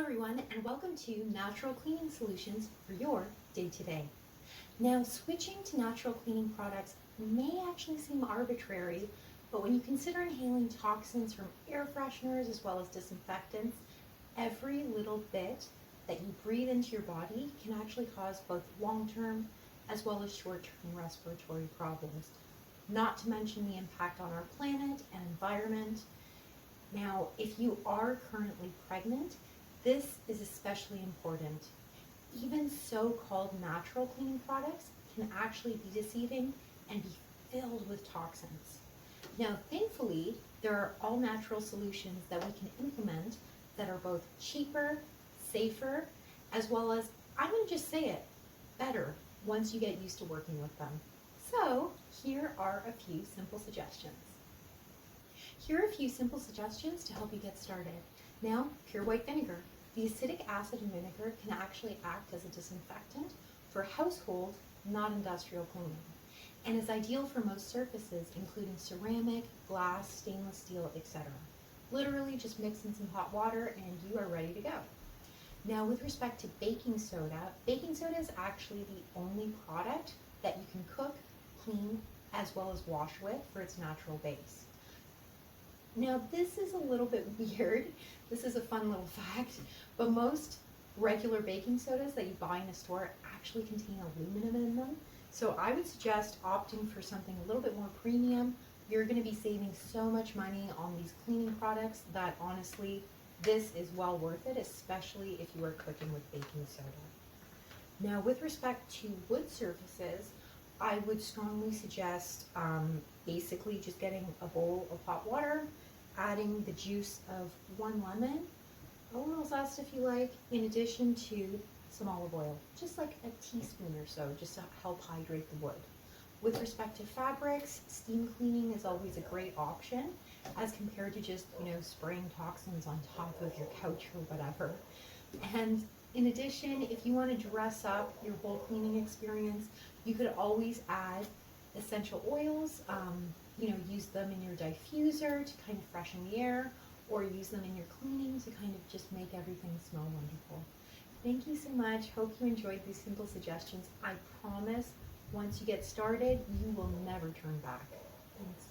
everyone, and welcome to Natural Cleaning Solutions for your day-to-day. Now, switching to natural cleaning products may actually seem arbitrary, but when you consider inhaling toxins from air fresheners as well as disinfectants, every little bit that you breathe into your body can actually cause both long-term as well as short-term respiratory problems, not to mention the impact on our planet and environment. Now, if you are currently pregnant, this is especially important. Even so-called natural cleaning products can actually be deceiving and be filled with toxins. Now, thankfully, there are all-natural solutions that we can implement that are both cheaper, safer, as well as, I'm going to just say it, better once you get used to working with them. So, here are a few simple suggestions. Here are a few simple suggestions to help you get started. Now, pure white vinegar. The acidic acid in vinegar can actually act as a disinfectant for household, not industrial cleaning, and is ideal for most surfaces, including ceramic, glass, stainless steel, etc. Literally just mix in some hot water and you are ready to go. Now, with respect to baking soda is actually the only product that you can cook, clean, as well as wash with for its natural base. Now, this is a little bit weird. This is a fun little fact, but most regular baking sodas that you buy in a store actually contain aluminum in them. So I would suggest opting for something a little bit more premium. You're going to be saving so much money on these cleaning products that honestly, this is well worth it, especially if you are cooking with baking soda. Now, with respect to wood surfaces, I would strongly suggest basically just getting a bowl of hot water, adding the juice of 1 lemon, a little zest if you like, in addition to some olive oil, just like a teaspoon or so, just to help hydrate the wood. With respect to fabrics, steam cleaning is always a great option as compared to just, spraying toxins on top of your couch or whatever. And in addition, if you want to dress up your whole cleaning experience, you could always add essential oils, use them in your diffuser to kind of freshen the air, or use them in your cleaning to kind of just make everything smell wonderful. Thank you so much. Hope you enjoyed these simple suggestions. I promise once you get started, you will never turn back. Thanks.